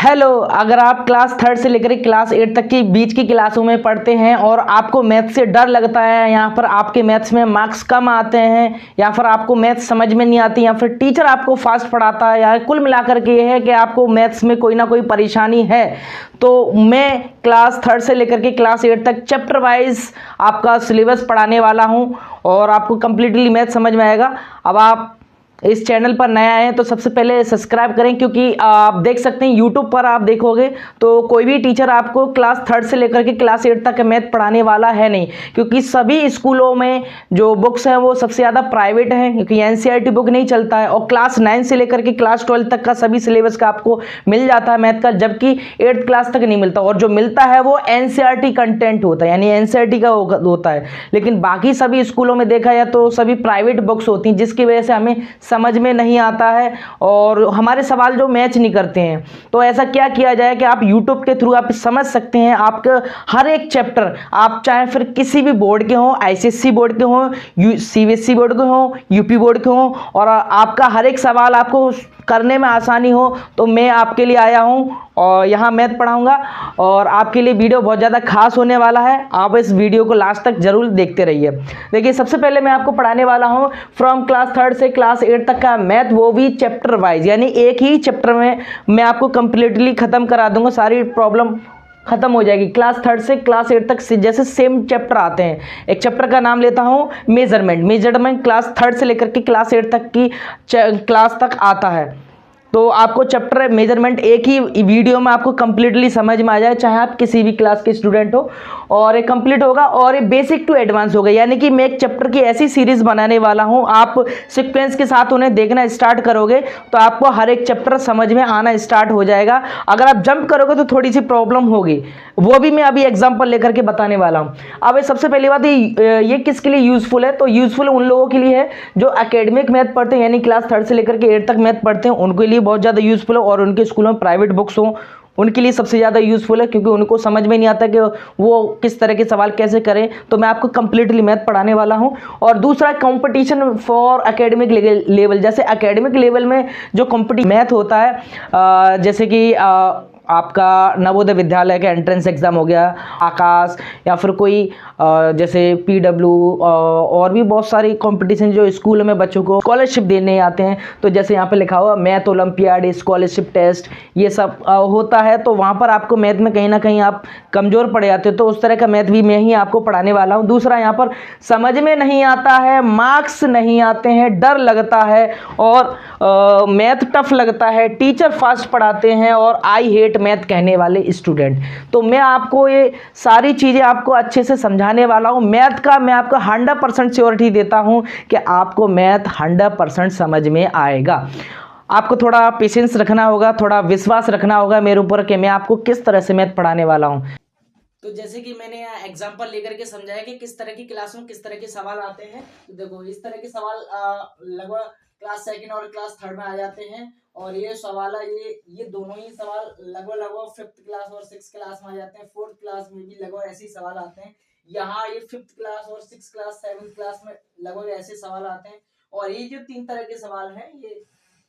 Hello. अगर आप class third से लेकर क्लास एट तक की बीच की क्लासों में पढ़ते हैं और आपको मैथ से डर लगता है, यहाँ पर आपके मैथ्स में मार्क्स कम आते हैं या फिर आपको मैथ्स समझ में नहीं आती या फिर टीचर आपको फास्ट पढ़ाता है या कुल मिलाकर के ये है कि आपको मैथ्स में कोई ना कोई परेशानी है, तो मैं क्लास थर्ड से लेकर के क्लास एट तक चैप्टर वाइज आपका सिलेबस पढ़ाने वाला हूँ और आपको कंप्लीटली मैथ समझ में आएगा। अब आप इस चैनल पर नया है तो सबसे पहले सब्सक्राइब करें, क्योंकि आप देख सकते हैं यूट्यूब पर आप देखोगे तो कोई भी टीचर आपको क्लास थर्ड से लेकर के क्लास एट तक मैथ पढ़ाने वाला है नहीं, क्योंकि सभी स्कूलों में जो बुक्स हैं वो सबसे ज़्यादा प्राइवेट हैं, क्योंकि एनसीईआरटी बुक नहीं चलता है और क्लास 9 से लेकर के क्लास 12 तक का सभी सिलेबस का आपको मिल जाता है मैथ का, जबकि 8th क्लास तक नहीं मिलता और जो मिलता है वो एनसीईआरटी कंटेंट होता है, यानी एनसीईआरटी का होता है। लेकिन बाकी सभी स्कूलों में देखा जाए तो सभी प्राइवेट बुक्स होती हैं, जिसकी वजह से हमें समझ में नहीं आता है और हमारे सवाल जो मैच नहीं करते हैं। तो ऐसा क्या किया जाए कि आप YouTube के थ्रू आप समझ सकते हैं, आपका हर एक चैप्टर, आप चाहे फिर किसी भी बोर्ड के हों, आईसीएससी बोर्ड के हों, सीबीएसई बोर्ड के हों, यूपी बोर्ड के हों, और आपका हर एक सवाल आपको करने में आसानी हो, तो मैं आपके लिए आया हूं और यहाँ मैथ पढ़ाऊंगा और आपके लिए वीडियो बहुत ज़्यादा खास होने वाला है। आप इस वीडियो को लास्ट तक जरूर देखते रहिए। देखिए, सबसे पहले मैं आपको पढ़ाने वाला हूँ फ्रॉम क्लास थर्ड से क्लास एट तक का मैथ, वो भी चैप्टर वाइज, यानी एक ही चैप्टर में मैं आपको कंप्लीटली ख़त्म करा दूंगा, सारी प्रॉब्लम खत्म हो जाएगी। क्लास थर्ड से क्लास एट तक से जैसे सेम चैप्टर आते हैं, एक चैप्टर का नाम लेता हूं मेजरमेंट क्लास थर्ड से लेकर के क्लास एट तक की क्लास तक आता है, तो आपको चैप्टर मेजरमेंट एक ही वीडियो में आपको कंप्लीटली समझ में आ जाए, चाहे आप किसी भी क्लास के स्टूडेंट हो, और ये कंप्लीट होगा और ये बेसिक टू एडवांस होगा। यानी कि मैं एक चैप्टर की ऐसी सीरीज बनाने वाला हूं, आप सीक्वेंस के साथ उन्हें देखना स्टार्ट करोगे तो आपको हर एक चैप्टर समझ में आना स्टार्ट हो जाएगा। अगर आप जंप करोगे तो थोड़ी सी प्रॉब्लम होगी, वो भी मैं अभी एग्जाम्पल लेकर के बताने वाला हूँ। अब सबसे पहली बात, ये किसके लिए यूजफुल है? तो यूजफुल उन लोगों के लिए है जो एकेडमिक मैथ पढ़ते हैं, यानी क्लास थर्ड से लेकर के एट तक मैथ पढ़ते हैं, उनके लिए बहुत ज़्यादा यूजफुल है, और उनके स्कूलों में प्राइवेट बुक्स हों उनके लिए सबसे ज़्यादा यूजफुल है, क्योंकि उनको समझ में नहीं आता कि वो किस तरह के सवाल कैसे करें। तो मैं आपको कंप्लीटली मैथ पढ़ाने वाला हूं। और दूसरा, कंपटीशन फॉर एकेडमिक लेवल, जैसे एकेडमिक लेवल में जो कंपटीशन मैथ होता है, जैसे कि आपका नवोदय विद्यालय का एंट्रेंस एग्जाम हो गया, आकाश, या फिर कोई जैसे पीडब्ल्यू, और भी बहुत सारी कंपटीशन जो स्कूल में बच्चों को स्कॉलरशिप देने आते हैं, तो जैसे यहाँ पे लिखा हुआ मैथ ओलंपियाड, स्कॉलरशिप टेस्ट, ये सब होता है। तो वहाँ पर आपको मैथ में कहीं ना कहीं आप कमज़ोर पड़ जाते हो, तो उस तरह का मैथ भी मैं ही आपको पढ़ाने वाला हूँ। दूसरा, यहाँ पर समझ में नहीं आता है, मार्क्स नहीं आते हैं, डर लगता है और मैथ टफ लगता है, टीचर फास्ट पढ़ाते हैं और आई हेट मैथ कहने वाले स्टूडेंट, तो मैं आपको ये सारी चीज़ें आपको अच्छे से समझाने वाला हूँ। मैथ का मैं आपको 100% श्योरिटी देता हूँ कि आपको मैथ 100% समझ में आएगा। आपको थोड़ा पेशेंस रखना होगा, थोड़ा विश्वास रखना होगा मेरे ऊपर कि मैं आपको किस तरह से मैथ पढ़ाने वाला हूँ। तो जैसे कि मैंने यहाँ एग्जांपल लेकर के समझाया कि किस तरह की क्लास में किस तरह के सवाल आते हैं, तो देखो इस तरह के सवाल लगभग क्लास सेकंड और क्लास थर्ड में आ जाते हैं, और ये सवाल है, ये दोनों ही सवाल लगभग फिफ्थ क्लास और सिक्स क्लास में आ जाते हैं। फोर्थ क्लास में भी लगभग ऐसे ही सवाल आते हैं। यहाँ ये फिफ्थ क्लास और सिक्स क्लास सेवन्थ क्लास में लगभग ऐसे सवाल आते हैं। और ये जो तीन तरह के सवाल हैं,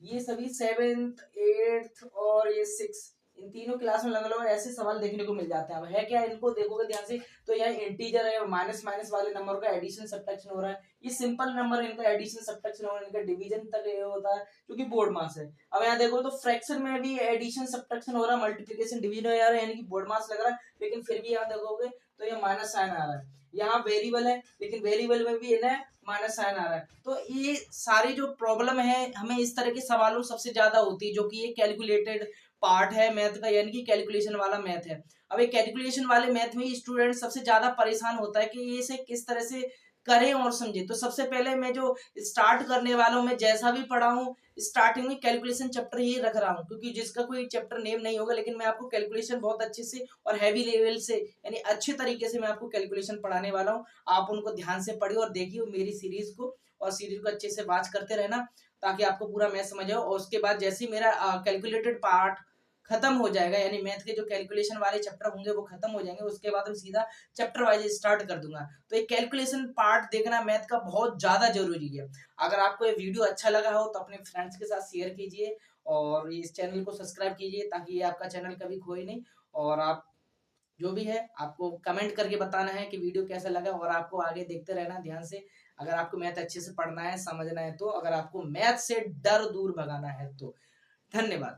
ये सभी सेवेंथ, एट्थ और ये सिक्स, इन तीनों क्लास में अलग अलग ऐसे सवाल देखने को मिल जाते हैं। अब है क्या, इनको देखोगे ध्यान से तो यहाँ इंटीजर है, माइनस माइनस वाले नंबर का एडिशन सब्ट्रैक्शन हो रहा है, ये सिंपल नंबर इनका एडिशन सब्ट्रैक्शन हो रहा है, इनका डिवीजन तक ये होता है क्योंकि बोर्ड मास है। अब यहाँ देखो तो फ्रैक्शन में भी एडिशन सब्ट्रैक्शन हो रहा है, मल्टीप्लिकेशन डिवीजन हो रहा है, यानी कि बोर्ड मास लग रहा है, लेकिन फिर भी यहाँ देखोगे तो ये माइनस साइन आ रहा है। यहाँ वेरिएबल है, लेकिन वेरिएबल में भी इन्हें माइनस साइन आ रहा है। तो ये सारी जो प्रॉब्लम है हमें इस तरह के सवालों सबसे ज्यादा होती है, जो कि ये कैलकुलेटेड पार्ट है मैथ का, यानी कि कैलकुलेशन वाला मैथ है। अब ये कैलकुलेशन वाले मैथ में स्टूडेंट सबसे ज्यादा परेशान होता है कि ये इसे किस तरह से करें और समझे। तो सबसे पहले मैं जो स्टार्ट करने वालों में जैसा भी पढ़ा हूँ, स्टार्टिंग में कैलकुलेशन चैप्टर ही रख रहा हूँ, क्योंकि जिसका कोई चैप्टर नेम नहीं होगा, लेकिन मैं आपको कैलकुलेशन बहुत अच्छे से और हैवी लेवल से, यानी अच्छे तरीके से मैं आपको कैलकुलेशन पढ़ाने वाला हूँ। आप उनको ध्यान से पढ़िए और देखिए मेरी सीरीज को, और सीरीज को अच्छे से वॉच करते रहना ताकि आपको पूरा मैथ समझ आओ। और उसके बाद जैसे ही मेरा कैलकुलेटेड पार्ट खत्म हो जाएगा, यानी मैथ के जो कैलकुलेशन वाले चैप्टर होंगे वो खत्म हो जाएंगे, उसके बाद हम सीधा चैप्टर वाइज स्टार्ट कर दूंगा। तो ये कैलकुलेशन पार्ट देखना मैथ का बहुत ज्यादा जरूरी है। अगर आपको ये वीडियो अच्छा लगा हो तो अपने फ्रेंड्स के साथ शेयर कीजिए और इस चैनल को सब्सक्राइब कीजिए ताकि ये आपका चैनल कभी खोए नहीं। और आप जो भी है आपको कमेंट करके बताना है कि वीडियो कैसा लगा, और आपको आगे देखते रहना ध्यान से। अगर आपको मैथ अच्छे से पढ़ना है, समझना है तो, अगर आपको मैथ से डर दूर भगाना है तो। धन्यवाद।